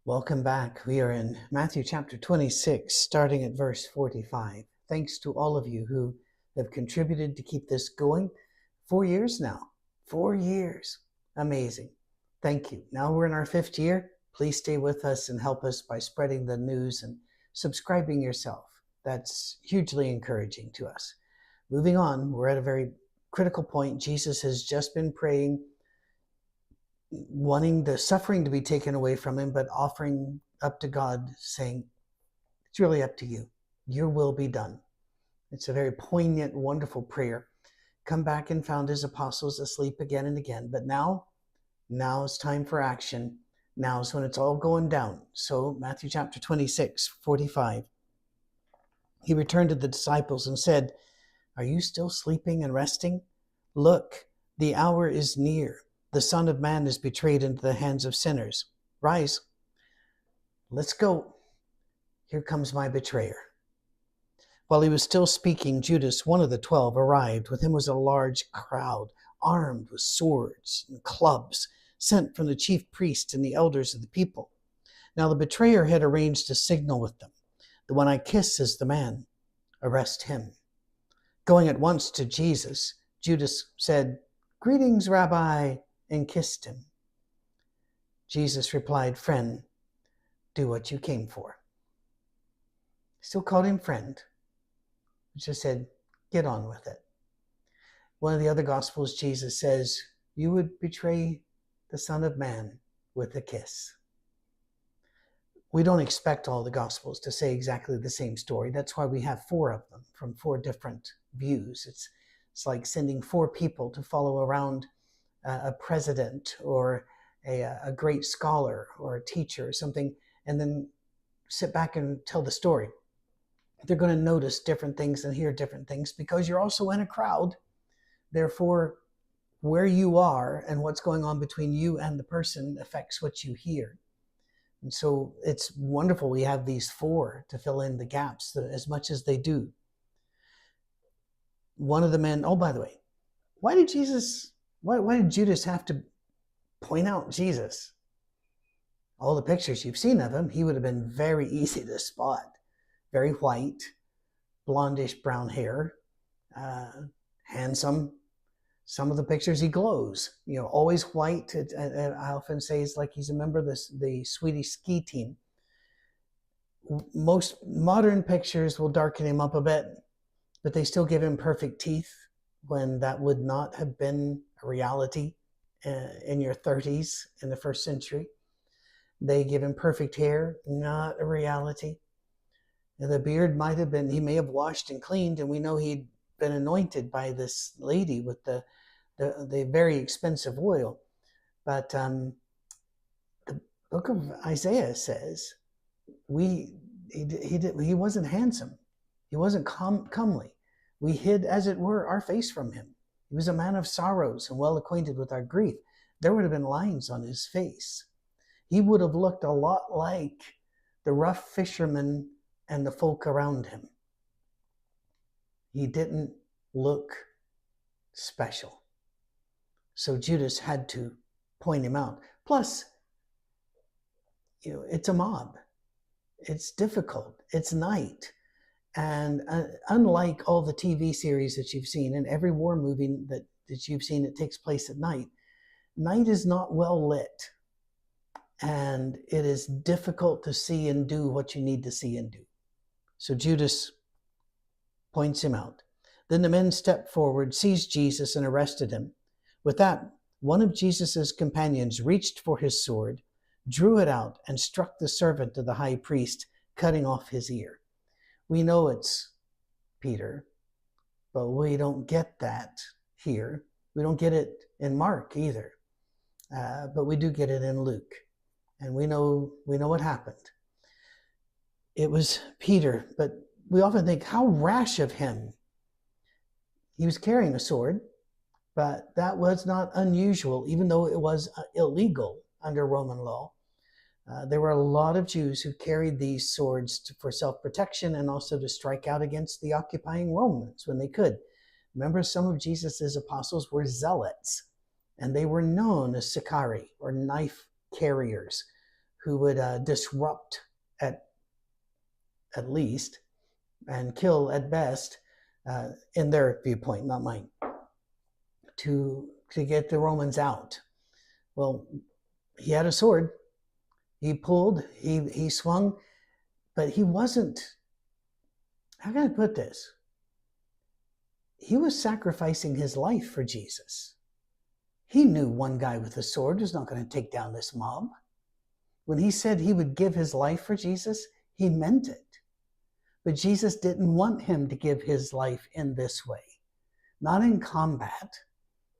Welcome back. We are in Matthew chapter 26, starting at verse 45. Thanks to all of you who have contributed to keep this going. 4 years now. 4 years. Amazing. Thank you. Now we're in our 5th year. Please stay with us and help us by spreading the news and subscribing yourself. That's hugely encouraging to us. Moving on, we're at a very critical point. Jesus has just been praying, wanting the suffering to be taken away from him, but offering up to God, saying, it's really up to you. Your will be done. It's a very poignant, wonderful prayer. Come back and found his apostles asleep again and again. But now is time for action. Now is when it's all going down. So Matthew chapter 26, 45. He returned to the disciples and said, are you still sleeping and resting? Look, the hour is near. The Son of Man is betrayed into the hands of sinners. Rise. Let's go. Here comes my betrayer. While he was still speaking, Judas, one of the 12, arrived. With him was a large crowd, armed with swords and clubs, sent from the chief priests and the elders of the people. Now the betrayer had arranged a signal with them. The one I kiss is the man. Arrest him. Going at once to Jesus, Judas said, Greetings, Rabbi, and kissed him. Jesus replied, Friend, do what you came for. Still called him friend. Just said, get on with it. One of the other Gospels, Jesus says, you would betray the Son of Man with a kiss. We don't expect all the Gospels to say exactly the same story. That's why we have 4 of them from 4 different views. It's like sending 4 people to follow around a president or a great scholar or a teacher or something, and then sit back and tell the story. They're going to notice different things and hear different things because you're also in a crowd. Therefore, where you are and what's going on between you and the person affects what you hear. And so it's wonderful we have these 4 to fill in the gaps as much as they do. One of the men, oh, by the way, why did Judas have to point out Jesus? All the pictures you've seen of him, he would have been very easy to spot. Very white, blondish brown hair, handsome. Some of the pictures he glows, always white. I often say it's like he's a member of the Swedish ski team. Most modern pictures will darken him up a bit, but they still give him perfect teeth when that would not have been a reality in your 30s in the 1st century. They give him perfect hair, not a reality. The beard might have been, he may have washed and cleaned, and we know he'd been anointed by this lady with the very expensive oil. But the book of Isaiah says he wasn't handsome. He wasn't comely. We hid, as it were, our face from him. He was a man of sorrows and well acquainted with our grief. There would have been lines on his face. He would have looked a lot like the rough fisherman and the folk around him. He didn't look special. So Judas had to point him out. Plus, it's a mob. It's difficult. It's night. And unlike all the TV series that you've seen and every war movie that you've seen that takes place at night, night is not well lit. And it is difficult to see and do what you need to see and do. So Judas points him out. Then the men stepped forward, seized Jesus, and arrested him. With that, one of Jesus' companions reached for his sword, drew it out, and struck the servant of the high priest, cutting off his ear. We know it's Peter, but we don't get that here. We don't get it in Mark either, but we do get it in Luke. And we know what happened. It was Peter, but we often think, how rash of him. He was carrying a sword, but that was not unusual, even though it was illegal under Roman law. There were a lot of Jews who carried these swords for self-protection and also to strike out against the occupying Romans when they could. Remember, some of Jesus's apostles were zealots, and they were known as Sicarii, or knife carriers, who would disrupt at least and kill at best, in their viewpoint, not mine, to get the Romans out. Well, he had a sword. He pulled, he swung, but he wasn't, how can I put this? He was sacrificing his life for Jesus. He knew one guy with a sword was not going to take down this mob. When he said he would give his life for Jesus, he meant it. But Jesus didn't want him to give his life in this way. Not in combat,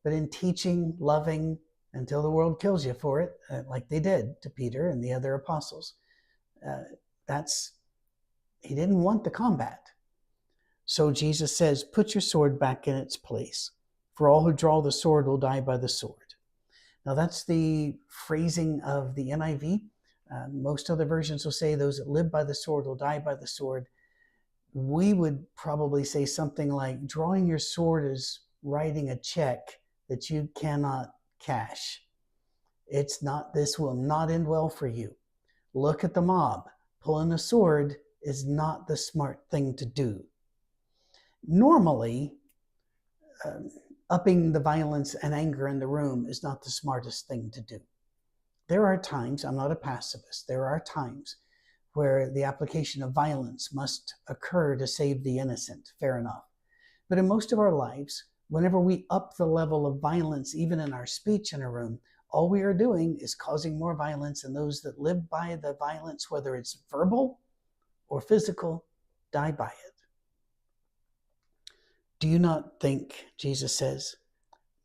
but in teaching, loving, until the world kills you for it, like they did to Peter and the other apostles. He didn't want the combat. So Jesus says, put your sword back in its place. For all who draw the sword will die by the sword. Now that's the phrasing of the NIV. Most other versions will say those that live by the sword will die by the sword. We would probably say something like, drawing your sword is writing a check that you cannot cash. This will not end well for you. Look at the mob. Pulling a sword is not the smart thing to do. Normally, upping the violence and anger in the room is not the smartest thing to do. There are times, I'm not a pacifist, there are times where the application of violence must occur to save the innocent, fair enough. But in most of our lives, whenever we up the level of violence, even in our speech in a room, all we are doing is causing more violence, and those that live by the violence, whether it's verbal or physical, die by it. Do you not think, Jesus says,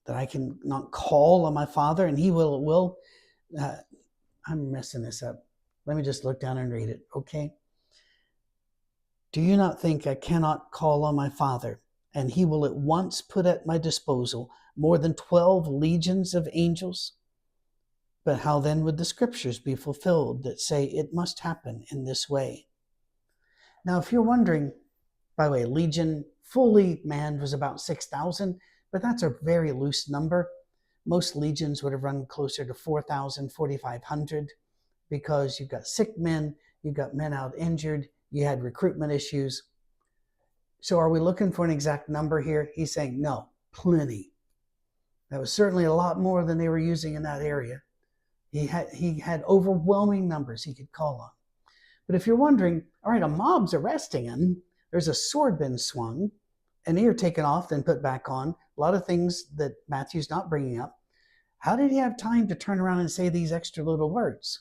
that I can not call on my Father and he will I'm messing this up. Let me just look down and read it, okay? Do you not think I cannot call on my Father, and he will at once put at my disposal more than 12 legions of angels? But how then would the scriptures be fulfilled that say it must happen in this way? Now, if you're wondering, by the way, legion fully manned was about 6,000, but that's a very loose number. Most legions would have run closer to 4,000, 4,500, because you've got sick men, you've got men out injured, you had recruitment issues. So are we looking for an exact number here? He's saying, no, plenty. That was certainly a lot more than they were using in that area. He had overwhelming numbers he could call on. But if you're wondering, all right, a mob's arresting him, there's a sword been swung, an ear taken off, then put back on, a lot of things that Matthew's not bringing up. How did he have time to turn around and say these extra little words?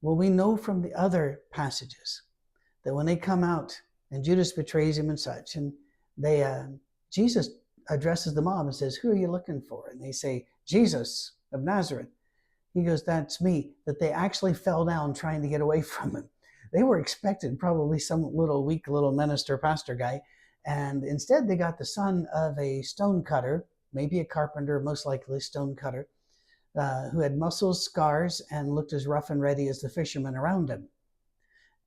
Well, we know from the other passages that when they come out and Judas betrays him and such, and Jesus addresses the mob and says, who are you looking for? And they say, Jesus of Nazareth. He goes, that's me. That they actually fell down trying to get away from him. They were expecting probably some little weak little minister, pastor guy, and instead they got the son of a stone cutter, maybe a carpenter, most likely a stone cutter, who had muscles, scars, and looked as rough and ready as the fishermen around him.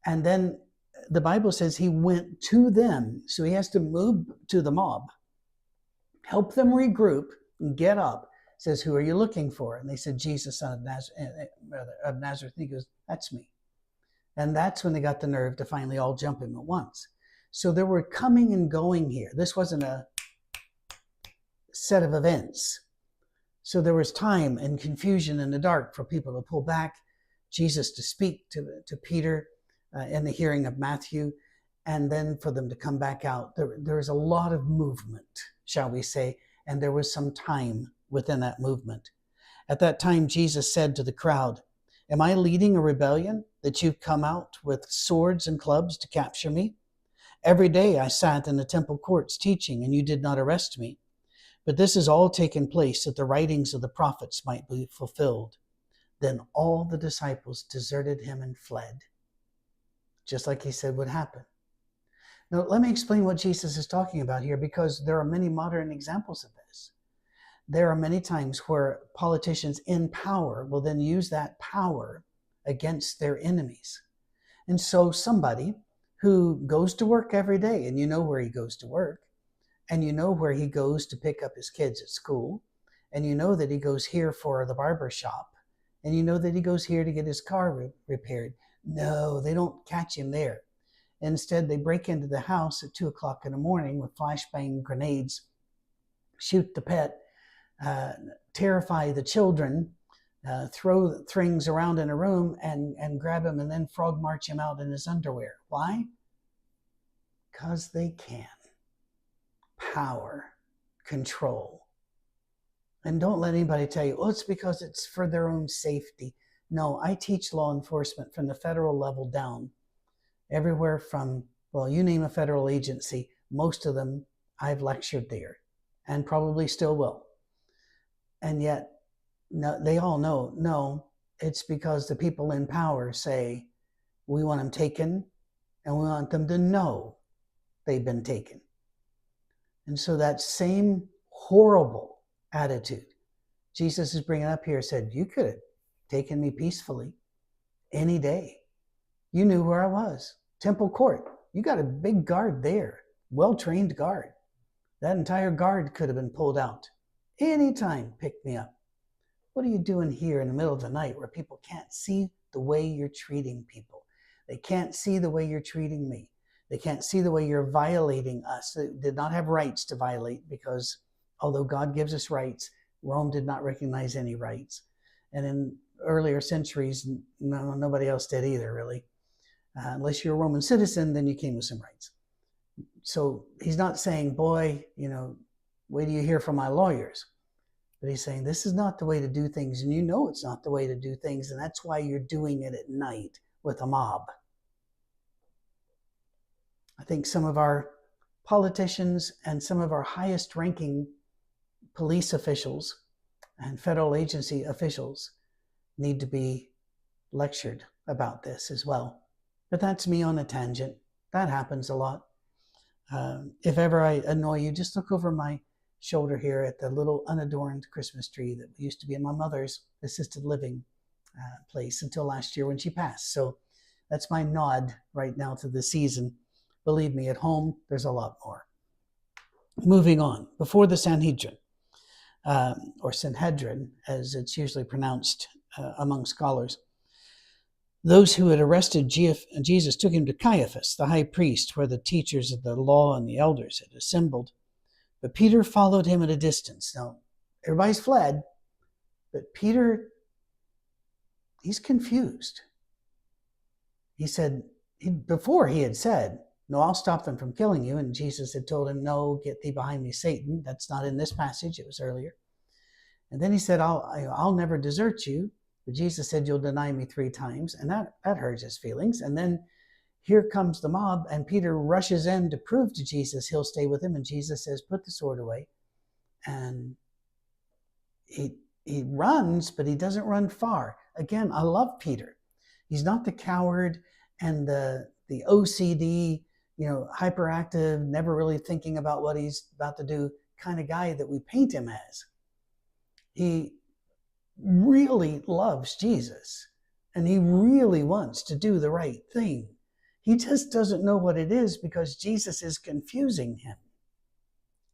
And then the Bible says he went to them, so he has to move to the mob, help them regroup, and get up. Says, who are you looking for? And they said, Jesus, son of Nazareth. And he goes, that's me. And that's when they got the nerve to finally all jump him at once. So there were coming and going here. This wasn't a set of events. So there was time and confusion in the dark for people to pull back, Jesus to speak to Peter in the hearing of Matthew, and then for them to come back out. There was a lot of movement, shall we say, and there was some time within that movement. At that time, Jesus said to the crowd, am I leading a rebellion that you've come out with swords and clubs to capture me? Every day I sat in the temple courts teaching, and you did not arrest me. But this has all taken place that the writings of the prophets might be fulfilled. Then all the disciples deserted him and fled, just like he said would happen. Now, let me explain what Jesus is talking about here, because there are many modern examples of this. There are many times where politicians in power will then use that power against their enemies. And so somebody who goes to work every day, and you know where he goes to work, and you know where he goes to pick up his kids at school, and you know that he goes here for the barber shop, And you know that he goes here to get his car repaired. No, they don't catch him there. Instead, they break into the house at 2 o'clock in the morning with flashbang grenades, shoot the pet, terrify the children, throw things around in a room and grab him and then frog march him out in his underwear. Why? Because they can. Power, control. And don't let anybody tell you, oh, it's because it's for their own safety. No, I teach law enforcement from the federal level down. Everywhere from, well, you name a federal agency, most of them I've lectured there and probably still will. And yet, no, they all know, no, it's because the people in power say, we want them taken and we want them to know they've been taken. And so that same horrible attitude Jesus is bringing up here said, you could have taken me peacefully any day. You knew where I was. Temple Court. You got a big guard there. Well-trained guard. That entire guard could have been pulled out. Anytime, pick me up. What are you doing here in the middle of the night where people can't see the way you're treating people? They can't see the way you're treating me. They can't see the way you're violating us. They did not have rights to violate because although God gives us rights, Rome did not recognize any rights. And in earlier centuries, nobody else did either, really. Unless you're a Roman citizen, then you came with some rights. So he's not saying, boy, wait till you hear from my lawyers. But he's saying, this is not the way to do things. And you know it's not the way to do things. And that's why you're doing it at night with a mob. I think some of our politicians and some of our highest ranking police officials and federal agency officials need to be lectured about this as well. But that's me on a tangent. That happens a lot. If ever I annoy you, just look over my shoulder here at the little unadorned Christmas tree that used to be in my mother's assisted living place until last year when she passed. So that's my nod right now to the season. Believe me, at home, there's a lot more. Moving on, before the Sanhedrin, or Sanhedrin, as it's usually pronounced among scholars, those who had arrested Jesus took him to Caiaphas, the high priest, where the teachers of the law and the elders had assembled. But Peter followed him at a distance. Now, everybody's fled, but Peter, he's confused. He said, before he had said, no, I'll stop them from killing you. And Jesus had told him, no, get thee behind me, Satan. That's not in this passage. It was earlier. And then he said, I'll never desert you. But Jesus said, you'll deny me 3 times. And that hurts his feelings. And then here comes the mob, and Peter rushes in to prove to Jesus he'll stay with him. And Jesus says, put the sword away. And he runs, but he doesn't run far. Again, I love Peter. He's not the coward and the OCD, hyperactive, never really thinking about what he's about to do kind of guy that we paint him as. He really loves Jesus, and he really wants to do the right thing. He just doesn't know what it is because Jesus is confusing him.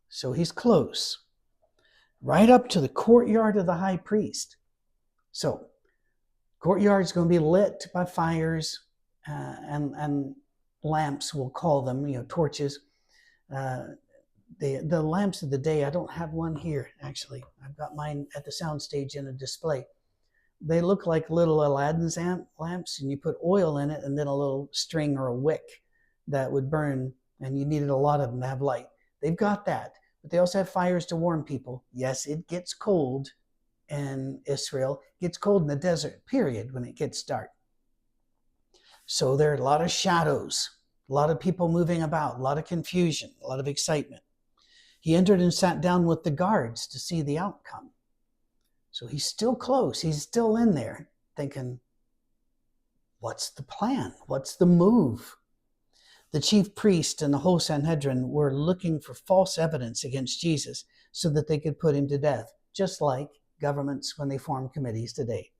So he's close, right up to the courtyard of the high priest. So courtyard's going to be lit by fires and lamps, we'll call them, torches. The lamps of the day, I don't have one here, actually. I've got mine at the soundstage in a display. They look like little Aladdin's lamps, and you put oil in it and then a little string or a wick that would burn, and you needed a lot of them to have light. They've got that, but they also have fires to warm people. Yes, it gets cold in Israel. It gets cold in the desert, period, when it gets dark. So there are a lot of shadows, a lot of people moving about, a lot of confusion, a lot of excitement. He entered and sat down with the guards to see the outcome. So he's still close. He's still in there thinking, what's the plan? What's the move? The chief priest and the whole Sanhedrin were looking for false evidence against Jesus so that they could put him to death, just like governments when they form committees today.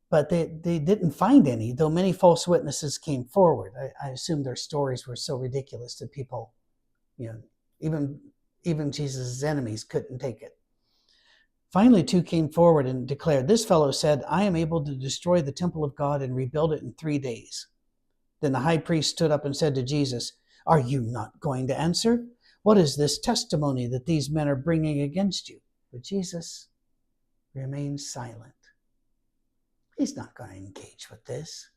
But they didn't find any, though many false witnesses came forward. I assume their stories were so ridiculous that people, even Jesus' enemies couldn't take it. Finally, two came forward and declared, "This fellow said, I am able to destroy the temple of God and rebuild it in 3 days." Then the high priest stood up and said to Jesus, "Are you not going to answer? What is this testimony that these men are bringing against you?" But Jesus remained silent. He's not going to engage with this.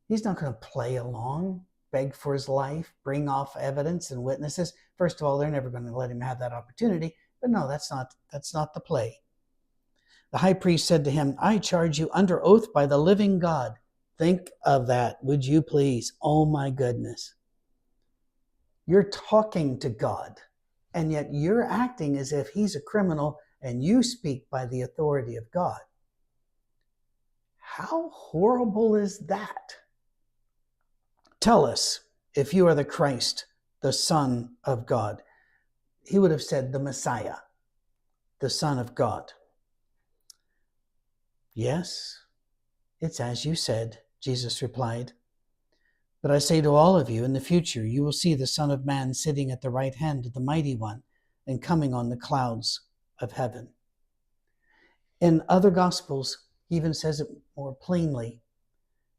He's not going to play along, beg for his life, bring off evidence and witnesses. First of all, they're never going to let him have that opportunity. But no, that's not the play. The high priest said to him, "I charge you under oath by the living God." Think of that, would you please? Oh my goodness. You're talking to God, and yet you're acting as if he's a criminal and you speak by the authority of God. How horrible is that? Tell us if you are the Christ, the Son of God. He would have said the Messiah, the Son of God. "Yes, it's as you said," Jesus replied. "But I say to all of you, in the future you will see the Son of Man sitting at the right hand of the Mighty One and coming on the clouds of heaven." In other Gospels, he even says it more plainly.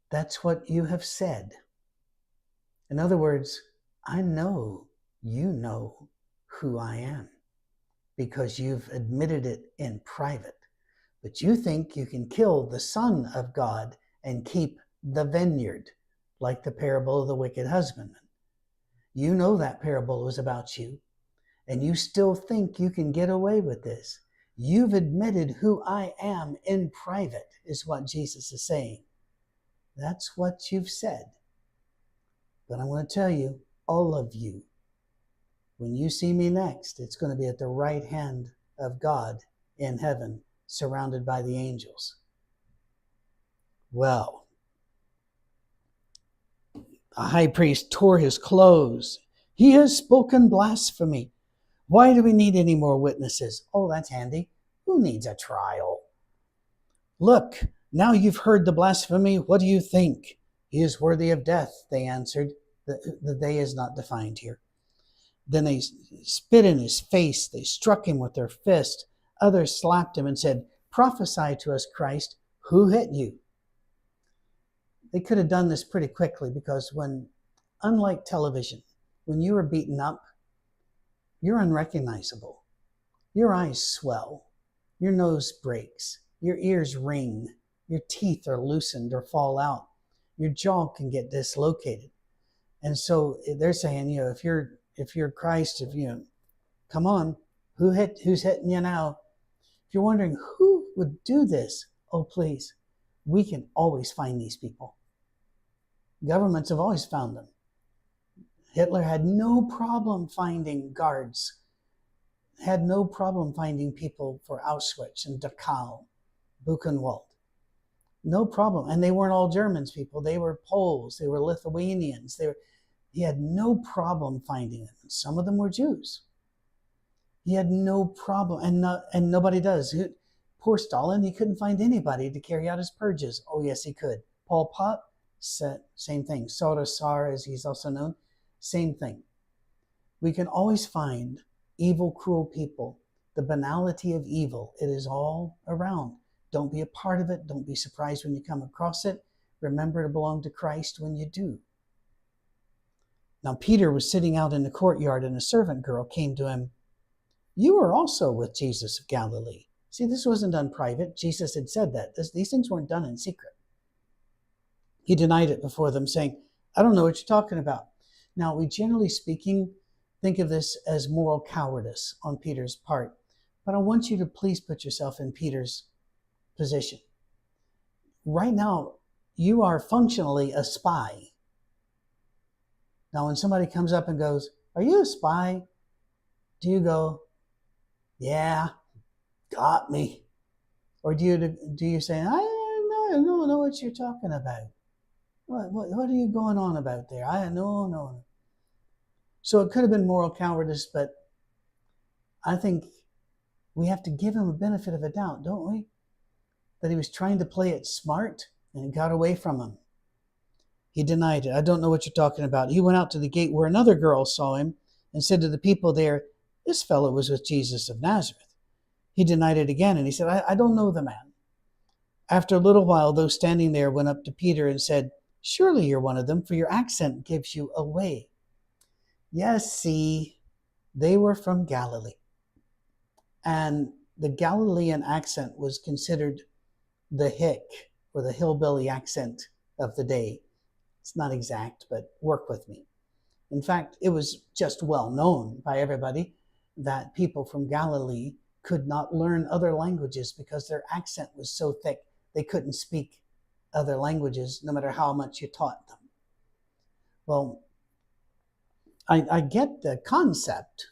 That's what you have said. In other words, I know you know who I am because you've admitted it in private. But you think you can kill the Son of God and keep the vineyard, like the parable of the wicked husbandman. You know that parable was about you, and you still think you can get away with this. You've admitted who I am in private, is what Jesus is saying. That's what you've said. But I'm going to tell you, all of you, when you see me next, it's going to be at the right hand of God in heaven, surrounded by the angels. Well, the high priest tore his clothes. "He has spoken blasphemy. Why do we need any more witnesses?" Oh, that's handy. Who needs a trial? "Look, now you've heard the blasphemy. What do you think?" "He is worthy of death," they answered. The "they" is not defined here. Then they spit in his face. They struck him with their fist. Others slapped him and said, "Prophesy to us, Christ. Who hit you?" They could have done this pretty quickly because unlike television, when you are beaten up, you're unrecognizable. Your eyes swell. Your nose breaks. Your ears ring. Your teeth are loosened or fall out. Your jaw can get dislocated. And so they're saying, if you're Christ, come on, who's hitting you now? If you're wondering who would do this, oh please, we can always find these people. Governments have always found them. Hitler had no problem finding guards, had no problem finding people for Auschwitz and Dachau, Buchenwald. No problem. And they weren't all Germans people. They were Poles. They were Lithuanians. He had no problem finding them. And some of them were Jews. He had no problem. And nobody does. Poor Stalin, he couldn't find anybody to carry out his purges. Oh, yes, he could. Pol Pot, same thing. Sar, as he's also known, same thing. We can always find evil, cruel people. The banality of evil, it is all around. Don't be a part of it. Don't be surprised when you come across it. Remember to belong to Christ when you do. Now, Peter was sitting out in the courtyard, and a servant girl came to him. "You are also with Jesus of Galilee." See, this wasn't done private. Jesus had said that. These things weren't done in secret. He denied it before them, saying, "I don't know what you're talking about." Now, we generally speaking think of this as moral cowardice on Peter's part. But I want you to please put yourself in Peter's position. Right now, you are functionally a spy. Now, when somebody comes up and goes, "Are you a spy?" do you go, "Yeah, got me"? Or do you say, I don't know what you're talking about. What are you going on about there? No. So it could have been moral cowardice, but I think we have to give him a benefit of a doubt, don't we? That he was trying to play it smart and it got away from him. He denied it. "I don't know what you're talking about." He went out to the gate where another girl saw him and said to the people there, "This fellow was with Jesus of Nazareth." He denied it again, and he said, I don't know the man. After a little while, those standing there went up to Peter and said, surely you're one of them, for your accent gives you away. Yes, see, they were from Galilee. And the Galilean accent was considered the hick or the hillbilly accent of the day. It's not exact, but work with me. In fact, it was just well known by everybody that people from Galilee could not learn other languages because their accent was so thick they couldn't speak other languages no matter how much you taught them. Well, I get the concept.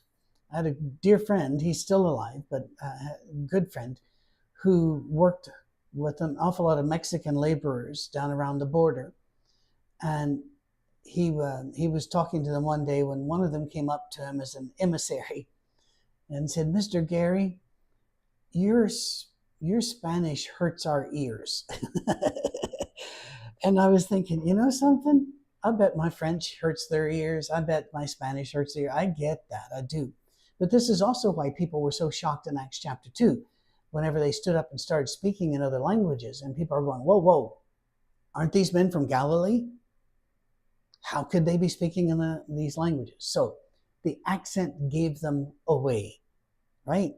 I had a dear friend, he's still alive, but a good friend, who worked with an awful lot of Mexican laborers down around the border. And he was talking to them one day when one of them came up to him as an emissary and said, Mr. Gary, your Spanish hurts our ears. And I was thinking, you know something? I bet my French hurts their ears. I bet my Spanish hurts their ears. I get that. I do. But this is also why people were so shocked in Acts chapter 2, whenever they stood up and started speaking in other languages. And people are going, whoa, whoa, aren't these men from Galilee? How could they be speaking in these languages? So the accent gave them away, right?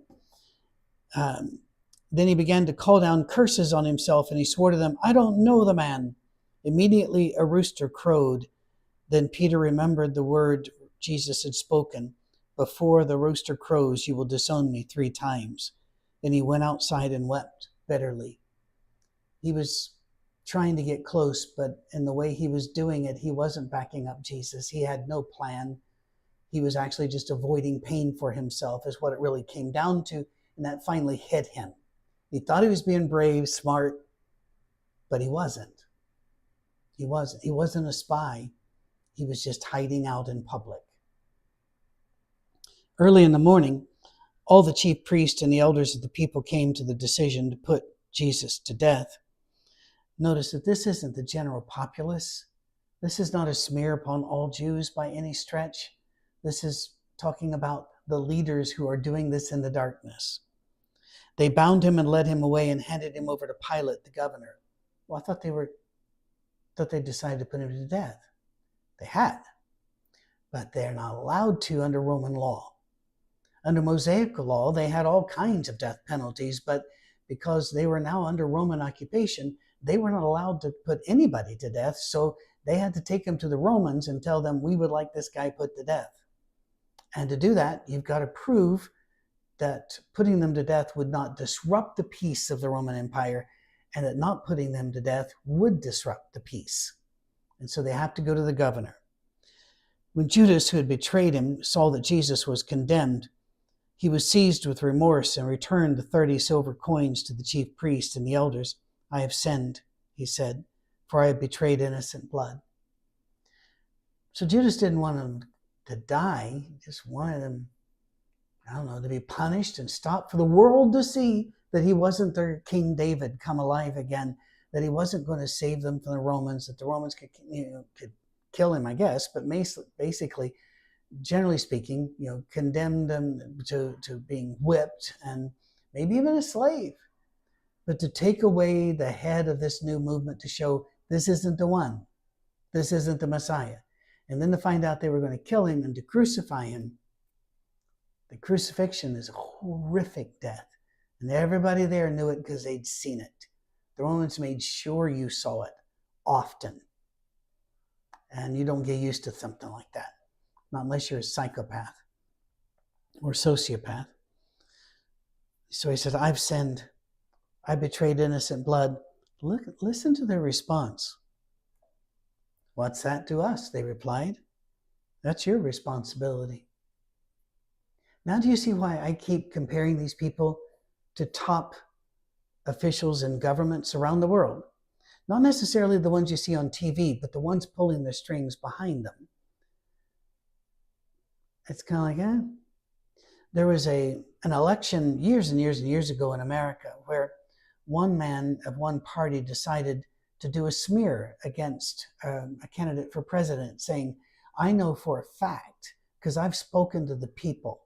Then he began to call down curses on himself, and he swore to them, I don't know the man. Immediately a rooster crowed. Then Peter remembered the word Jesus had spoken, before the rooster crows, you will disown me 3 times. And he went outside and wept bitterly. He was trying to get close, but in the way he was doing it, he wasn't backing up Jesus. He had no plan. He was actually just avoiding pain for himself, is what it really came down to. And that finally hit him. He thought he was being brave, smart, but he wasn't. He wasn't a spy. He was just hiding out in public. Early in the morning, all the chief priests and the elders of the people came to the decision to put Jesus to death. Notice that this isn't the general populace. This is not a smear upon all Jews by any stretch. This is talking about the leaders who are doing this in the darkness. They bound him and led him away and handed him over to Pilate, the governor. Well, I thought they decided to put him to death. They had, but they're not allowed to under Roman law. Under Mosaic law, they had all kinds of death penalties, but because they were now under Roman occupation, they were not allowed to put anybody to death, so they had to take him to the Romans and tell them, we would like this guy put to death. And to do that, you've got to prove that putting them to death would not disrupt the peace of the Roman Empire, and that not putting them to death would disrupt the peace. And so they have to go to the governor. When Judas, who had betrayed him, saw that Jesus was condemned, he was seized with remorse and returned the 30 silver coins to the chief priests and the elders. I have sinned, he said, for I have betrayed innocent blood. So Judas didn't want him to die. He just wanted him, to be punished and stopped for the world to see that he wasn't their King David come alive again, that he wasn't going to save them from the Romans, that the Romans could kill him, I guess, but basically, generally speaking, condemned them to being whipped and maybe even a slave. But to take away the head of this new movement to show this isn't the one, this isn't the Messiah. And then to find out they were going to kill him and to crucify him. The crucifixion is a horrific death. And everybody there knew it because they'd seen it. The Romans made sure you saw it often. And you don't get used to something like that. Not unless you're a psychopath or sociopath. So he says, I've sinned. I betrayed innocent blood. Listen to their response. What's that to us? They replied. That's your responsibility. Now do you see why I keep comparing these people to top officials in governments around the world? Not necessarily the ones you see on TV, but the ones pulling the strings behind them. It's kind of like, There was an election years and years and years ago in America where one man of one party decided to do a smear against a candidate for president, saying, I know for a fact, because I've spoken to the people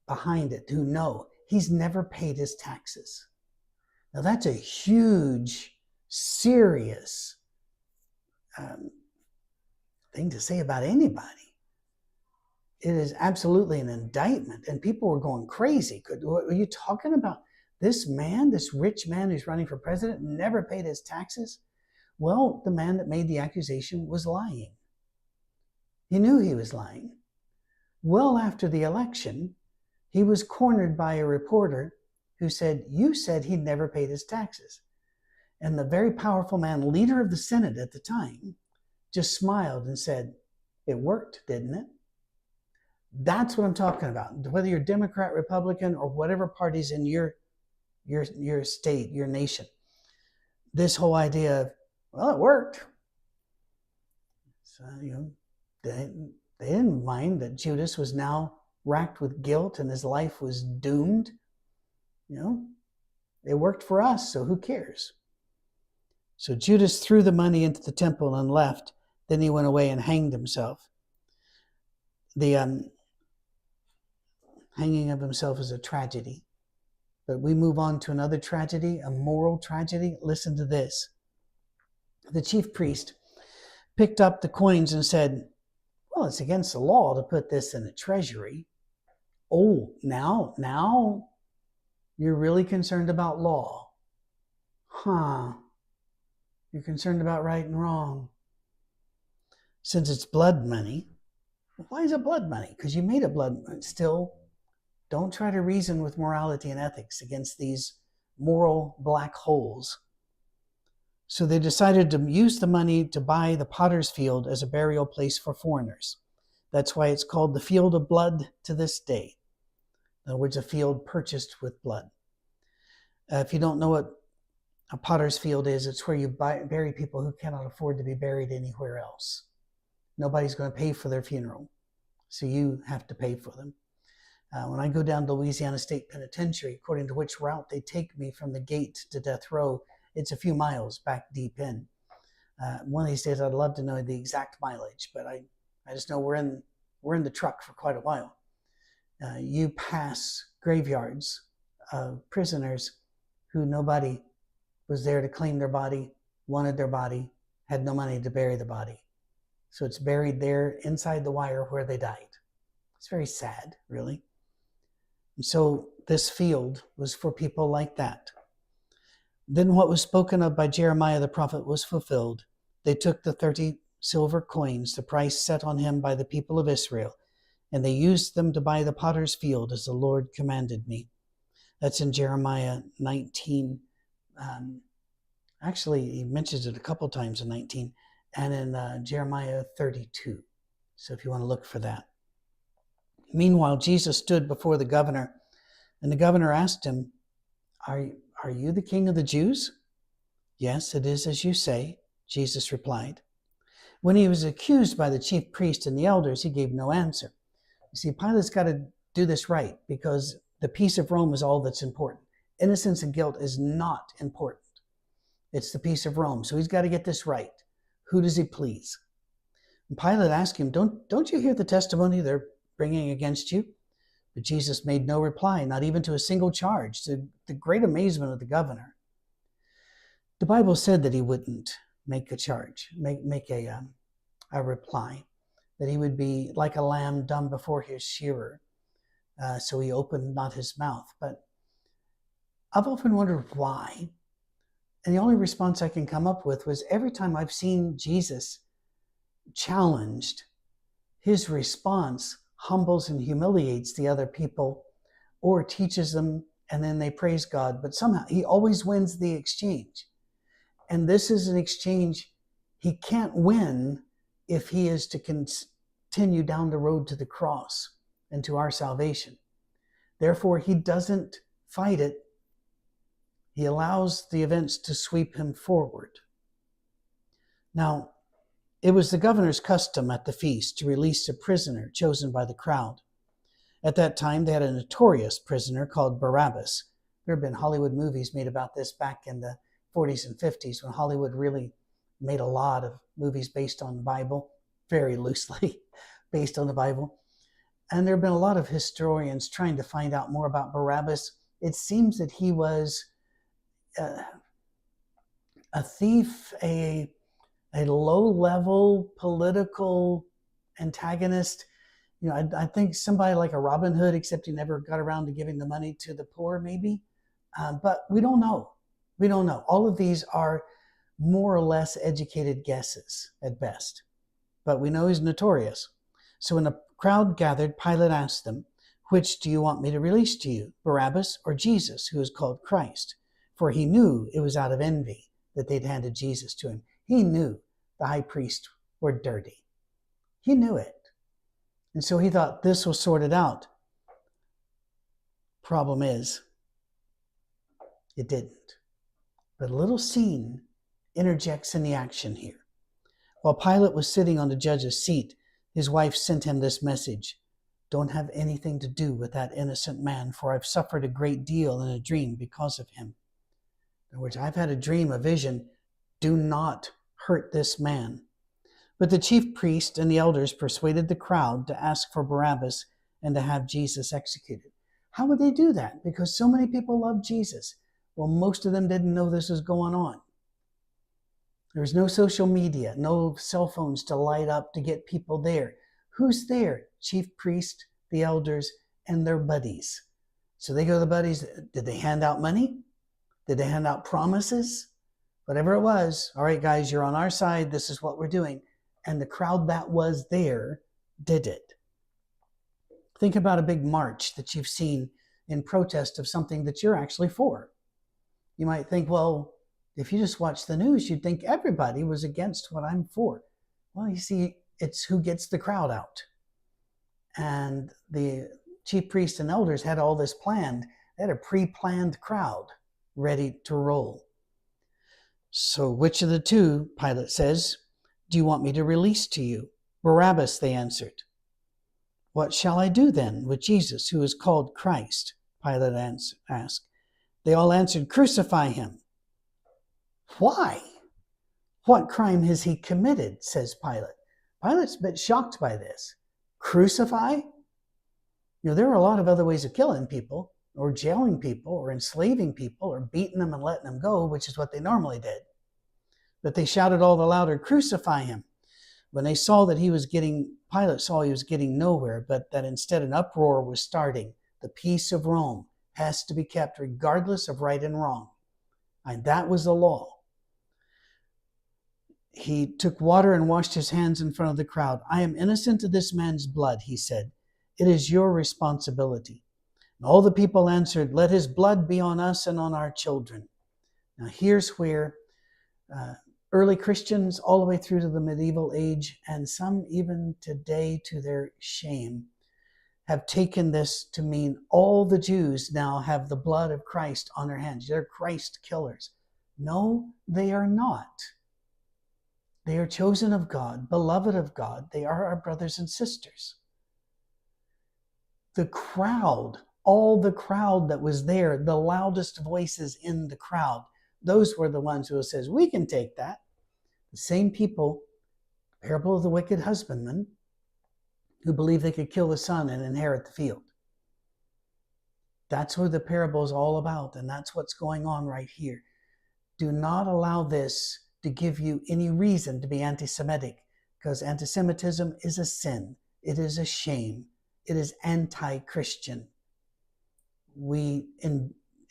behind it who know he's never paid his taxes. Now that's a huge, serious thing to say about anybody. It is absolutely an indictment, and people were going crazy. What are you talking about? This man, this rich man who's running for president, never paid his taxes? Well, the man that made the accusation was lying. He knew he was lying. Well, after the election, he was cornered by a reporter who said, "You said he never paid his taxes." And the very powerful man, leader of the Senate at the time, just smiled and said, "It worked, didn't it?" That's what I'm talking about. Whether you're Democrat, Republican, or whatever party's in your state, your nation, this whole idea of, well, it worked. So, they didn't mind that Judas was now racked with guilt and his life was doomed. It worked for us, so who cares? So Judas threw the money into the temple and left. Then he went away and hanged himself. The hanging of himself is a tragedy. But we move on to another tragedy, a moral tragedy. Listen to this. The chief priest picked up the coins and said, "Well, it's against the law to put this in a treasury." Oh, now you're really concerned about law. You're concerned about right and wrong. Since it's blood money, why is it blood money? Because you made it blood money. Still, don't try to reason with morality and ethics against these moral black holes. So they decided to use the money to buy the potter's field as a burial place for foreigners. That's why it's called the Field of Blood to this day. In other words, a field purchased with blood. If you don't know what a potter's field is, it's where you bury people who cannot afford to be buried anywhere else. Nobody's going to pay for their funeral, so you have to pay for them. When I go down to Louisiana State Penitentiary, according to which route they take me from the gate to death row, it's a few miles back deep in. One of these days, I'd love to know the exact mileage, but I just know we're in the truck for quite a while. You pass graveyards of prisoners who nobody was there to claim their body, wanted their body, had no money to bury the body. So it's buried there inside the wire where they died. It's very sad, really. And so this field was for people like that. Then what was spoken of by Jeremiah the prophet was fulfilled. They took the 30 silver coins, the price set on him by the people of Israel, and they used them to buy the potter's field as the Lord commanded me. That's in Jeremiah 19. Actually, he mentions it a couple times in 19, and in Jeremiah 32. So if you want to look for that. Meanwhile, Jesus stood before the governor, and the governor asked him, Are you the king of the Jews? Yes, it is as you say, Jesus replied. When he was accused by the chief priest and the elders, he gave no answer. You see, Pilate's got to do this right, because the peace of Rome is all that's important. Innocence and guilt is not important. It's the peace of Rome. So he's got to get this right. Who does he please? And Pilate asked him, Don't you hear the testimony they're bringing against you? But Jesus made no reply, not even to a single charge, to the great amazement of the governor. The Bible said that he wouldn't make a charge, make a reply, that he would be like a lamb dumb before his shearer. So he opened not his mouth. But I've often wondered why. And the only response I can come up with was every time I've seen Jesus challenged, his response humbles and humiliates the other people or teaches them, and then they praise God. But somehow he always wins the exchange. And this is an exchange he can't win if he is to continue down the road to the cross and to our salvation. Therefore, he doesn't fight it. He allows the events to sweep him forward. Now, it was the governor's custom at the feast to release a prisoner chosen by the crowd. At that time, they had a notorious prisoner called Barabbas. There have been Hollywood movies made about this back in the 40s and 50s, when Hollywood really made a lot of movies based on the Bible, very loosely based on the Bible. And there have been a lot of historians trying to find out more about Barabbas. It seems that he was a thief, a low-level political antagonist. I think somebody like a Robin Hood, except he never got around to giving the money to the poor, maybe. But we don't know. We don't know. All of these are more or less educated guesses at best. But we know he's notorious. So when the crowd gathered, Pilate asked them, "Which do you want me to release to you, Barabbas or Jesus, who is called Christ?" For he knew it was out of envy that they'd handed Jesus to him. He knew the high priests were dirty. He knew it. And so he thought this will sort it out. Problem is, it didn't. But a little scene interjects in the action here. While Pilate was sitting on the judge's seat, his wife sent him this message: "Don't have anything to do with that innocent man, for I've suffered a great deal in a dream because of him." In other words, I've had a dream, a vision. Do not hurt this man. But the chief priest and the elders persuaded the crowd to ask for Barabbas and to have Jesus executed. How would they do that? Because so many people love Jesus. Well, most of them didn't know this was going on. There was no social media, no cell phones to light up to get people there. Who's there? Chief priest, the elders, and their buddies. So they go to the buddies. Did they hand out money? Did they hand out promises? Whatever it was, all right, guys, you're on our side. This is what we're doing. And the crowd that was there did it. Think about a big march that you've seen in protest of something that you're actually for. You might think, well, if you just watch the news, you'd think everybody was against what I'm for. Well, you see, it's who gets the crowd out. And the chief priests and elders had all this planned. They had a pre-planned crowd ready to roll. So which of the two, Pilate says, do you want me to release to you? Barabbas, they answered. What shall I do then with Jesus, who is called Christ? Pilate asked. They all answered, crucify him. Why? What crime has he committed, says Pilate. Pilate's a bit shocked by this. Crucify? There are a lot of other ways of killing people, or jailing people, or enslaving people, or beating them and letting them go, which is what they normally did. But they shouted all the louder, crucify him. When they saw that Pilate saw he was getting nowhere, but that instead an uproar was starting. The peace of Rome has to be kept regardless of right and wrong. And that was the law. He took water and washed his hands in front of the crowd. I am innocent of this man's blood, he said. It is your responsibility. And all the people answered, let his blood be on us and on our children. Now here's where early Christians all the way through to the medieval age, and some even today to their shame, have taken this to mean all the Jews now have the blood of Christ on their hands. They're Christ killers. No, they are not. They are chosen of God, beloved of God. They are our brothers and sisters. The crowd, all the crowd that was there, the loudest voices in the crowd, those were the ones who says, we can take that. The same people, parable of the wicked husbandman, who believed they could kill the son and inherit the field. That's what the parable is all about, and that's what's going on right here. Do not allow this to give you any reason to be anti-Semitic, because anti-Semitism is a sin. It is a shame. It is anti-Christian. We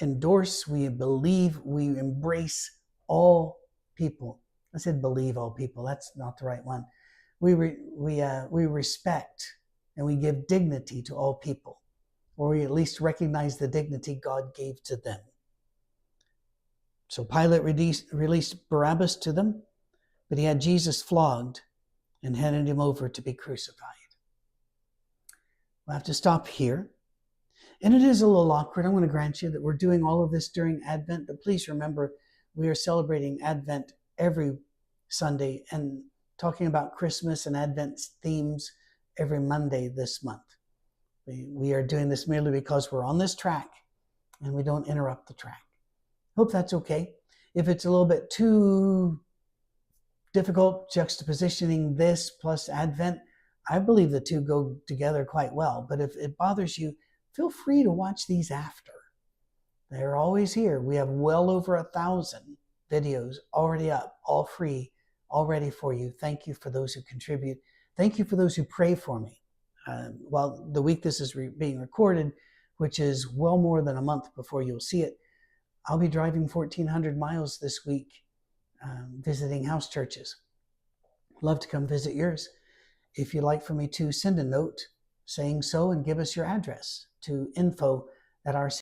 endorse, we believe, we embrace all people. I said believe all people. That's not the right one. We respect and we give dignity to all people, or we at least recognize the dignity God gave to them. So Pilate released Barabbas to them, but he had Jesus flogged and handed him over to be crucified. We'll have to stop here. And it is a little awkward. I'm going to grant you that we're doing all of this during Advent, but please remember we are celebrating Advent every Sunday and talking about Christmas and Advent themes every Monday this month. We are doing this merely because we're on this track and we don't interrupt the track. Hope that's okay. If it's a little bit too difficult juxtapositioning this plus Advent, I believe the two go together quite well. But if it bothers you, feel free to watch these after. They're always here. We have well over 1,000 videos already up, all free, all ready for you. Thank you for those who contribute. Thank you for those who pray for me. While the week this is being recorded, which is well more than a month before you'll see it, I'll be driving 1,400 miles this week, visiting house churches. Love to come visit yours. If you'd like for me to, send a note saying so and give us your address to info@rc